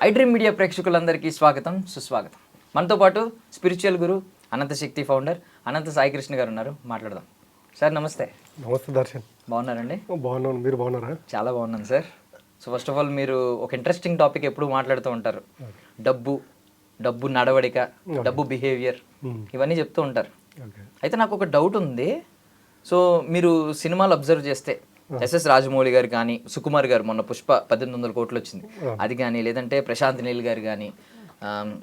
IDream media ప్రేక్షకులందరికీ స్వాగతం సుస్వాగతం. మనతో పాటు స్పిరిచువల్ గురు అనంత శక్తి ఫౌండర్ అనంత సాయి కృష్ణ గారు ఉన్నారు. మాట్లాడదాం. సార్ నమస్తే. నమస్తే దర్శన్. బాగున్నారండి? బాగున్నాను, మీరు బాగున్నారా? చాలా బాగున్నాను sir. So first of all మీరు ఒక ఇంట్రెస్టింగ్ టాపిక్ ఎప్పుడు మాట్లాడుతూ ఉంటారు. డబ్బు నడవడిక, డబ్బు బిహేవియర్, ఇవన్నీ చెప్తూ ఉంటారు. అయితే నాకు ఒక డౌట్ ఉంది. సో మీరు సినిమాలు అబ్జర్వ్ చేస్తే ఎస్ఎస్ రాజమౌళి గారు కానీ, సుకుమార్ గారు మొన్న పుష్ప 1800 కోట్లు వచ్చింది అది కానీ, లేదంటే ప్రశాంత్ నీల్ గారు కానీ,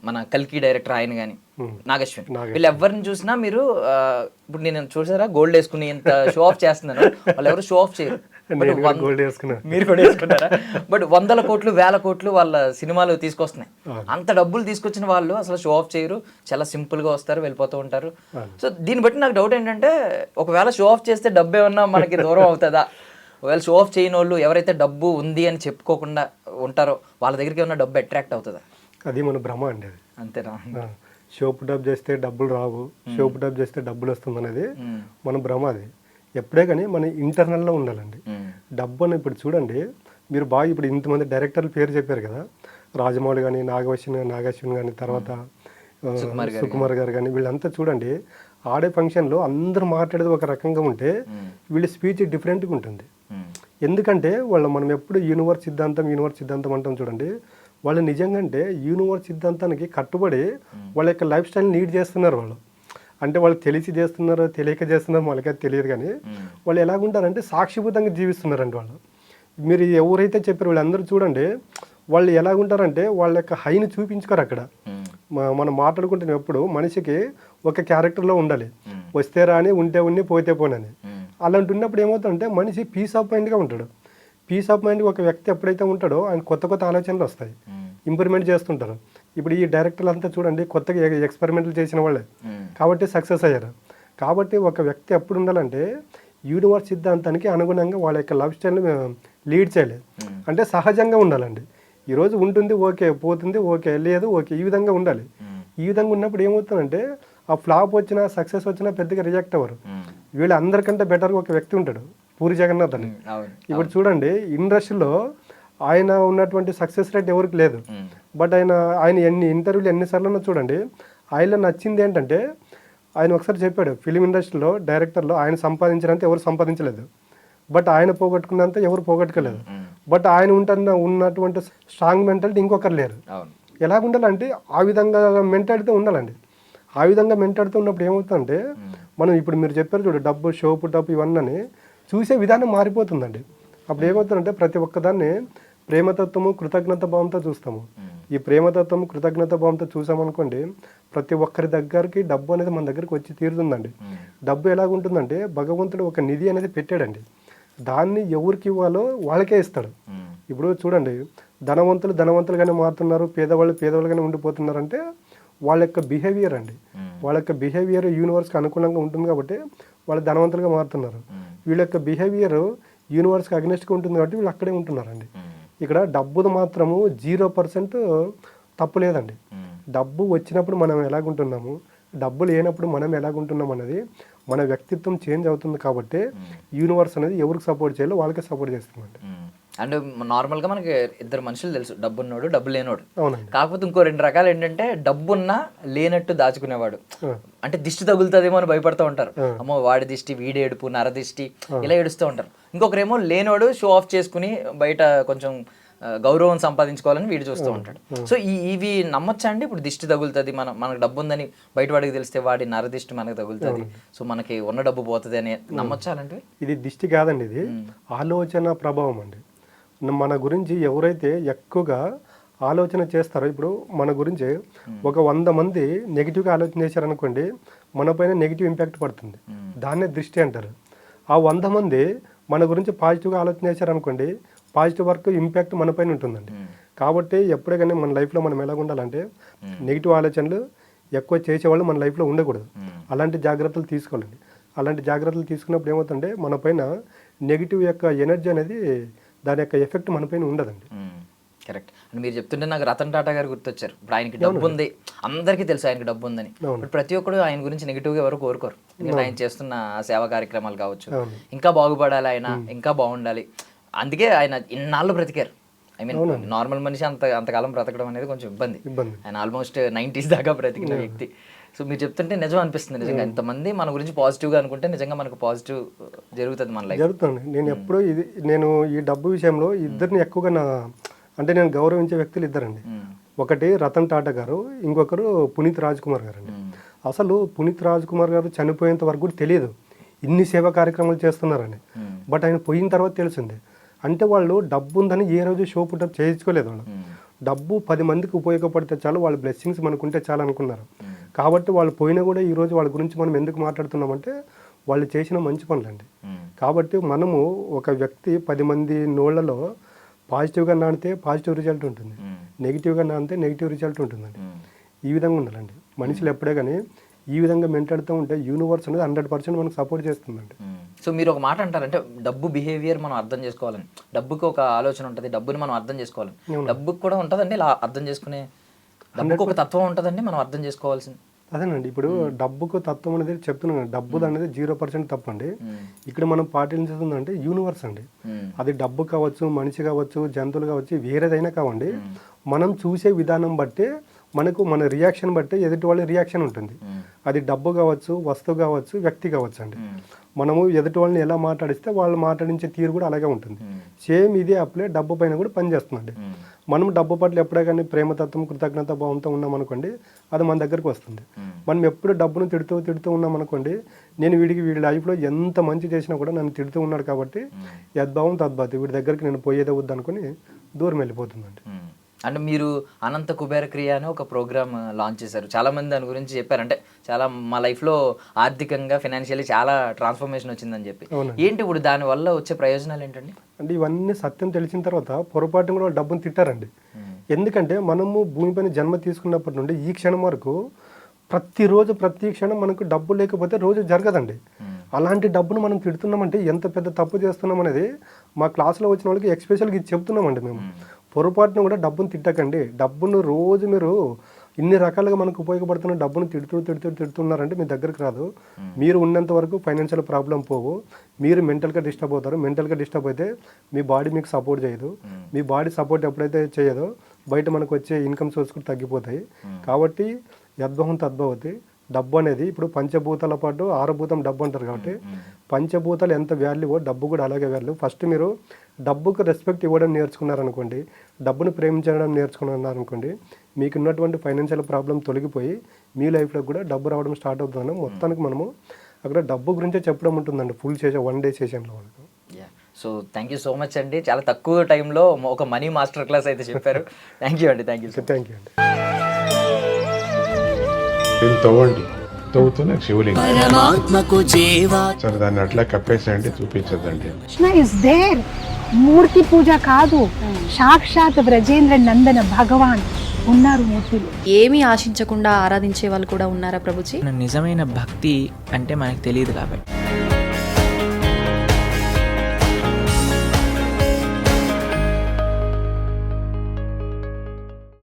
మన కల్కి డైరెక్టర్ ఆయన కానీ, నాగశ్విన్, వీళ్ళు ఎవరిని చూసినా మీరు ఇప్పుడు నేను చూసారా గోల్డ్ వేసుకుని ఇంత షో ఆఫ్ చేస్తున్నాను, వాళ్ళు ఎవరు షో ఆఫ్ చేయరు. మీరు కూడా వేసుకున్నారా? బట్ 100 కోట్లు 1000 కోట్లు వాళ్ళ సినిమాలు తీసుకొస్తున్నాయి. అంత డబ్బులు తీసుకొచ్చిన వాళ్ళు అసలు షో ఆఫ్ చేయరు, చాలా సింపుల్ గా వస్తారు, వెళ్ళిపోతూ ఉంటారు. సో దీన్ని బట్టి నాకు డౌట్ ఏంటంటే, ఒకవేళ షో ఆఫ్ చేస్తే డబ్బు ఏమన్నా మనకి దూరం అవుతుందా? ఒకవేళ షో ఆఫ్ చేయని వాళ్ళు, ఎవరైతే డబ్బు ఉంది అని చెప్పుకోకుండా ఉంటారో వాళ్ళ దగ్గరికి ఏమన్నా డబ్బు అట్రాక్ట్ అవుతుందా? అది మన భ్రమ అండి. అది అంతేనా? షోపు డబ్బు చేస్తే డబ్బులు రావు, షోపు డబ్బు చేస్తే డబ్బులు వస్తుంది అనేది మన భ్రమ. అది ఎప్పుడే కానీ మన ఇంటర్నల్లో ఉండాలండి. డబ్బు అని ఇప్పుడు చూడండి, మీరు బాగా ఇప్పుడు ఇంతమంది డైరెక్టర్ల పేరు చెప్పారు కదా, రాజమౌళి కానీ, నాగశ్విన్ కానీ, తర్వాత సుకుమార్ గారు కానీ, వీళ్ళంతా చూడండి ఆడే ఫంక్షన్లో అందరూ మాట్లాడేది ఒక రకంగా ఉంటే వీళ్ళ స్పీచ్ డిఫరెంట్గా ఉంటుంది. ఎందుకంటే మనం ఎప్పుడు యూనివర్స్ సిద్ధాంతం అంటాం చూడండి, వాళ్ళు నిజంగా అంటే యూనివర్స్ సిద్ధాంతానికి కట్టుబడి వాళ్ళ యొక్క లైఫ్ స్టైల్ లీడ్ చేస్తున్నారు. వాళ్ళు అంటే వాళ్ళు తెలిసి చేస్తున్నారో తెలియక చేస్తున్నారో వాళ్ళకైతే తెలియదు, కానీ వాళ్ళు ఎలాగుంటారంటే సాక్షిభూతంగా జీవిస్తున్నారండి వాళ్ళు. మీరు ఎవరైతే చెప్పారో వీళ్ళందరూ చూడండి, వాళ్ళు ఎలాగుంటారంటే వాళ్ళ యొక్క హైని చూపించుకోరు. అక్కడ మనం మాట్లాడుకుంటున్న ఎప్పుడు మనిషికి ఒక క్యారెక్టర్లో ఉండాలి, వస్తే రాని, ఉంటే ఉన్ని, పోతే పోనని. అలాంటి ఉన్నప్పుడు ఏమవుతుందంటే మనిషి పీస్ ఆఫ్ మైండ్గా ఉంటాడు. పీస్ ఆఫ్ మైండ్ ఒక వ్యక్తి ఎప్పుడైతే ఉంటాడో ఆయన కొత్త ఆలోచనలు వస్తాయి, ఇంప్రూవ్మెంట్ చేస్తుంటారు. ఇప్పుడు ఈ డైరెక్టర్లు అంతా చూడండి కొత్తగా ఎక్స్పెరిమెంట్లు చేసిన వాళ్ళే కాబట్టి సక్సెస్ అయ్యారు. కాబట్టి ఒక వ్యక్తి ఎప్పుడు ఉండాలంటే యూనివర్స్ సిద్ధాంతానికి అనుగుణంగా వాళ్ళ యొక్క లైఫ్ స్టైల్ని లీడ్ చేయలేదు అంటే సహజంగా ఉండాలండి. ఈరోజు ఉంటుంది ఓకే, పోతుంది ఓకే, లేదు ఓకే, ఈ విధంగా ఉండాలి. ఈ విధంగా ఉన్నప్పుడు ఏమవుతుందంటే ఆ ఫ్లాప్ వచ్చినా సక్సెస్ వచ్చినా పెద్దగా రిజెక్ట్ అవ్వరు. వీళ్ళు అందరికంటే బెటర్గా ఒక వ్యక్తి ఉంటాడు, పూరి జగన్నాథ్ అని. ఇప్పుడు చూడండి ఇండస్ట్రీలో ఆయన ఉన్నటువంటి సక్సెస్ రేట్ ఎవరికి లేదు. బట్ ఆయన ఎన్ని ఇంటర్వ్యూలు ఎన్నిసార్లు చూడండి, ఆయనలో నచ్చింది ఏంటంటే ఆయన ఒకసారి చెప్పాడు, ఫిలిం ఇండస్ట్రీలో డైరెక్టర్లో ఆయన సంపాదించినంత ఎవరు సంపాదించలేదు, బట్ ఆయన పోగొట్టుకున్నంత ఎవరు పోగొట్టుకోలేదు. బట్ ఆయన ఉన్నటువంటి స్ట్రాంగ్ మెంటాలిటీ ఇంకొకరు లేరు. ఎలా ఉండాలంటే ఆ విధంగా మెంటాలిటీ ఉండాలండి. ఆ విధంగా మెంటాలిటీ ఉన్నప్పుడు ఏమవుతుందంటే మనం ఇప్పుడు మీరు చెప్పారు చూడు, డబ్బు షోపు డబ్బు ఇవన్నీ చూసే విధానం మారిపోతుందండి. అప్పుడు ఏమవుతుందంటే ప్రతి ఒక్కదాన్ని ప్రేమతత్వము కృతజ్ఞత భావంతో చూస్తాము. ఈ ప్రేమతత్వము కృతజ్ఞత భావంతో చూసామనుకోండి, ప్రతి ఒక్కరి దగ్గరికి డబ్బు అనేది మన దగ్గరికి వచ్చి తీరుతుందండి. డబ్బు ఎలాగుంటుందంటే భగవంతుడు ఒక నిధి అనేది పెట్టాడండి, దాన్ని ఎవరికి ఇవ్వాలో వాళ్ళకే ఇస్తాడు. ఇప్పుడు చూడండి, ధనవంతులుగానే మారుతున్నారు, పేదవాళ్ళుగానే ఉండిపోతున్నారంటే వాళ్ళ యొక్క బిహేవియర్ అండి. వాళ్ళ యొక్క బిహేవియర్ యూనివర్స్కి అనుకూలంగా ఉంటుంది కాబట్టి వాళ్ళు ధనవంతులుగా మారుతున్నారు. వీళ్ళ యొక్క బిహేవియర్ యూనివర్స్కి అగ్నెస్ట్గా ఉంటుంది కాబట్టి వీళ్ళు అక్కడే ఉంటున్నారండి. ఇక్కడ డబ్బుది మాత్రము 0% తప్పు లేదండి. డబ్బు వచ్చినప్పుడు మనం ఎలాగుంటున్నాము, డబ్బు లేనప్పుడు మనం ఎలాగుంటున్నాం అనేది మన వ్యక్తిత్వం చేంజ్ అవుతుంది. కాబట్టి యూనివర్స్ అనేది ఎవరికి సపోర్ట్ చేయాలో వాళ్ళకే సపోర్ట్ చేస్తుందండి. అండ్ నార్మల్గా మనకి ఇద్దరు మనుషులు తెలుసు, డబ్బున్నోడు డబ్బు లేనోడు. కాకపోతే ఇంకో 2 రకాలు ఏంటంటే, డబ్బున్నా లేనట్టు దాచుకునేవాడు, అంటే దిష్టి తగులుతుందేమో అని భయపడుతూ ఉంటారు. అమ్మో వాడి దిష్టి, వీడి ఏడుపు, నర దిష్టి, ఇలా ఏడుస్తూ ఉంటారు. ఇంకొకరేమో లేనోడు షో ఆఫ్ చేసుకుని బయట కొంచెం గౌరవం సంపాదించుకోవాలని వీడు చూస్తూ ఉంటాడు. సో ఇవి నమ్మొచ్చా అండి? ఇప్పుడు దిష్టి తగులుతుంది, మనకు డబ్బు ఉందని బయట వాడికి తెలిస్తే వాడి నర దిష్టి మనకు తగులుతుంది, సో మనకి ఉన్న డబ్బు పోతుంది అని నమ్మొచ్చా అలాంటివి? ఇది దిష్టి కాదండి, ఇది ఆలోచన ప్రభావం అండి. మన గురించి ఎవరైతే ఎక్కువగా ఆలోచన చేస్తారో, ఇప్పుడు మన గురించి ఒక 100 మంది నెగిటివ్గా ఆలోచన చేశారనుకోండి, మన పైన నెగిటివ్ ఇంపాక్ట్ పడుతుంది, దాన్నే దృష్టి అంటారు. ఆ 100 మంది మన గురించి పాజిటివ్గా ఆలోచన చేశారనుకోండి, పాజిటివ్ వర్క్ ఇంపాక్ట్ మన పైన ఉంటుందండి. కాబట్టి ఎప్పుడే కానీ మన లైఫ్లో మనం ఎలా ఉండాలంటే నెగిటివ్ ఆలోచనలు ఎక్కువ చేసేవాళ్ళు మన లైఫ్లో ఉండకూడదు. అలాంటి జాగ్రత్తలు తీసుకోవాలండి. అలాంటి జాగ్రత్తలు తీసుకున్నప్పుడు ఏమవుతుందంటే మన పైన నెగిటివ్ యొక్క ఎనర్జీ అనేది, దాని యొక్క ఎఫెక్ట్ మన పైన ఉండదండి. కరెక్ట్. అండ్ మీరు చెప్తుంటే నాకు రతన్ టాటా గారు గుర్తొచ్చారు. ఇప్పుడు ఆయనకి డబ్బు ఉంది, అందరికీ తెలుసు ఆయనకి డబ్బు ఉందని. ఇప్పుడు ప్రతి ఒక్కరు ఆయన గురించి నెగిటివ్గా ఎవరు కోరుకోరు. ఎందుకంటే ఆయన చేస్తున్న సేవా కార్యక్రమాలు కావచ్చు, ఇంకా బాగుపడాలి, ఆయన ఇంకా బాగుండాలి, అందుకే ఆయన ఇన్నాళ్ళు బ్రతికారు. ఐ మీన్ నార్మల్ మనిషి అంతకాలం బ్రతకడం అనేది కొంచెం ఇబ్బంది. ఆయన ఆల్మోస్ట్ 90s దాకా బ్రతికిన వ్యక్తి. సో మీరు చెప్తుంటే నిజం అనిపిస్తుంది నిజంగా. ఇంతమంది మన గురించి పాజిటివ్గా అనుకుంటే నిజంగా మనకు పాజిటివ్ జరుగుతుంది మన లైఫ్. జరుగుతుంది. నేను ఎప్పుడూ నేను ఈ డబ్బు విషయంలో ఇద్దరిని ఎక్కువగా నేను గౌరవించే వ్యక్తులు ఇద్దరండి. ఒకటి రతన్ టాటా గారు, ఇంకొకరు పునీత్ రాజ్ కుమార్ గారు అండి. అసలు పునీత్ రాజ్ కుమార్ గారు చనిపోయేంత వరకు కూడా తెలియదు ఇన్ని సేవా కార్యక్రమాలు చేస్తున్నారని. బట్ ఆయన పోయిన తర్వాత తెలిసింది. అంటే వాళ్ళు డబ్బు ఉందని ఏ రోజు షో పుట్టప్ చేయించుకోలేదు. వాళ్ళు డబ్బు 10 మందికి ఉపయోగపడితే చాలు, వాళ్ళ బ్లెస్సింగ్స్ మనకుంటే చాలు అనుకున్నారు. కాబట్టి వాళ్ళు పోయినా కూడా ఈరోజు వాళ్ళ గురించి మనం ఎందుకు మాట్లాడుతున్నామంటే వాళ్ళు చేసిన మంచి పనులండి. కాబట్టి మనము ఒక వ్యక్తి 10 మంది నోళ్లలో పాజిటివ్గా నానితే పాజిటివ్ రిజల్ట్ ఉంటుంది, నెగిటివ్గా నానితే నెగిటివ్ రిజల్ట్ ఉంటుందండి. ఈ విధంగా ఉండాలండి మనుషులు ఎప్పుడే కానీ. ఈ విధంగా మెంటాడుతూ ఉంటే యూనివర్స్ అనేది 100% మనకు సపోర్ట్ చేస్తుందండి. సో మీరు ఒక మాట అంటారంటే డబ్బు బిహేవియర్ మనం అర్థం చేసుకోవాలని, డబ్బుకి ఒక ఆలోచన ఉంటుంది, డబ్బుని మనం అర్థం చేసుకోవాలని. డబ్బుకి కూడా ఉంటుందండి ఇలా అర్థం చేసుకునే, డబ్బుకి ఒక తత్వం ఉంటుందండి మనం అర్థం చేసుకోవాల్సింది. అదేనండి, ఇప్పుడు డబ్బుకు తత్వం అనేది చెప్తున్నాను. డబ్బు అనేది 0% తప్పండి. ఇక్కడ మనం పాటించుతుందంటే యూనివర్స్ అండి. అది డబ్బు కావచ్చు, మనిషి కావచ్చు, జంతువులు కావచ్చు, వేరేదైనా కావండి. మనం చూసే విధానం బట్టి మనకు మన రియాక్షన్ బట్టి ఎదుటి వాళ్ళ రియాక్షన్ ఉంటుంది. అది డబ్బు కావచ్చు, వస్తువు కావచ్చు, వ్యక్తి కావచ్చు అండి. మనము ఎదుటి వాళ్ళని ఎలా మాట్లాడిస్తే వాళ్ళు మాట్లాడించే తీరు కూడా అలాగే ఉంటుంది. సేమ్ ఇదే అప్లై డబ్బు పైన కూడా పనిచేస్తుందండి. మనం డబ్బు పట్ల ఎప్పుడే కానీ ప్రేమతత్వం, కృతజ్ఞత భావంతో ఉన్నాం అనుకోండి, అది మన దగ్గరకు వస్తుంది. మనం ఎప్పుడు డబ్బును తిడుతూ ఉన్నాం అనుకోండి, నేను వీడి లైఫ్లో ఎంత మంచి చేసినా కూడా నన్ను తిడుతూ ఉన్నాడు కాబట్టి యద్భావం తద్భాతి, వీడి దగ్గరికి నేను పోయేదే వద్దు అనుకుని దూరం వెళ్ళిపోతుందండి. అంటే మీరు అనంత కుబేర క్రియ అని ఒక ప్రోగ్రామ్ లాంచ్ చేశారు. చాలా మంది దాని గురించి చెప్పారు. అంటే చాలా మా లైఫ్లో ఆర్థికంగా ఫైనాన్షియల్లీ చాలా ట్రాన్స్ఫర్మేషన్ వచ్చిందని చెప్పి. ఏంటి ఇప్పుడు దానివల్ల వచ్చే ప్రయోజనాలు ఏంటండి? అంటే ఇవన్నీ సత్యం తెలిసిన తర్వాత పొరపాటున కూడా వాళ్ళు డబ్బును తిట్టారండి. ఎందుకంటే మనము భూమిపైన జన్మ తీసుకున్నప్పటి నుండి ఈ క్షణం వరకు ప్రతిరోజు ప్రతి క్షణం మనకు డబ్బు లేకపోతే రోజు జరగదండి. అలాంటి డబ్బును మనం తిడుతున్నామంటే ఎంత పెద్ద తప్పు చేస్తున్నాం అనేది మా క్లాస్లో వచ్చిన వాళ్ళకి ఎక్స్పెషల్గా ఇది చెప్తున్నామండి మేము. పొరపాటున కూడా డబ్బును తిట్టకండి. డబ్బును రోజు మీరు ఇన్ని రకాలుగా మనకు ఉపయోగపడుతున్న డబ్బును తిడుతున్నారంటే మీ దగ్గరికి రాదు. మీరు ఉన్నంత వరకు ఫైనాన్షియల్ ప్రాబ్లం పోవు. మీరు మెంటల్గా డిస్టర్బ్ అవుతారు. మెంటల్గా డిస్టర్బ్ అయితే మీ బాడీ మీకు సపోర్ట్ చేయదు. మీ బాడీ సపోర్ట్ ఎప్పుడైతే చేయదో బయట మనకు వచ్చే ఇన్కమ్ సోర్స్ కూడా తగ్గిపోతాయి. కాబట్టి యద్భవం తద్భవతి. డబ్బు అనేది ఇప్పుడు పంచభూతాల పాటు 6 భూతం డబ్బు అంటారు. కాబట్టి పంచభూతాలు ఎంత వాల్యూవో డబ్బు కూడా అలాగే వాల్యూ. ఫస్ట్ మీరు డబ్బుకు రెస్పెక్ట్ ఇవ్వడం నేర్చుకున్నారనుకోండి, డబ్బును ప్రేమించడం నేర్చుకున్నారనుకోండి, మీకు ఉన్నటువంటి ఫైనాన్షియల్ ప్రాబ్లం తొలగిపోయి మీ లైఫ్లో కూడా డబ్బు రావడం స్టార్ట్ అవుతుందని మొత్తానికి మనము అక్కడ డబ్బు గురించే చెప్పడం ఉంటుందండి ఫుల్ సెషన్ 1 డే సెషన్లో మనకు. So thank you so much అండి. చాలా తక్కువ టైంలో ఒక మనీ మాస్టర్ క్లాస్ అయితే చెప్పారు. థ్యాంక్ యూ అండి. థ్యాంక్ యూ థ్యాంక్ యూ అండి. దీన్ని తవ్వండి, తవ్వుతూనే శివలింగం. సరే దాన్ని అట్లా కప్పేసేయండి, చూపించదండి. Krishna is there. మూర్తి పూజ కాదు, సాక్షాత్ బ్రజేంద్ర నందన భగవాన్ ఉన్నారు మూర్తిలో. ఏమీ ఆశించకుండా ఆరాధించే వాళ్ళు కూడా ఉన్నారా ప్రభుజీ? నిజమైన భక్తి అంటే మనకు తెలియదు కాబట్టి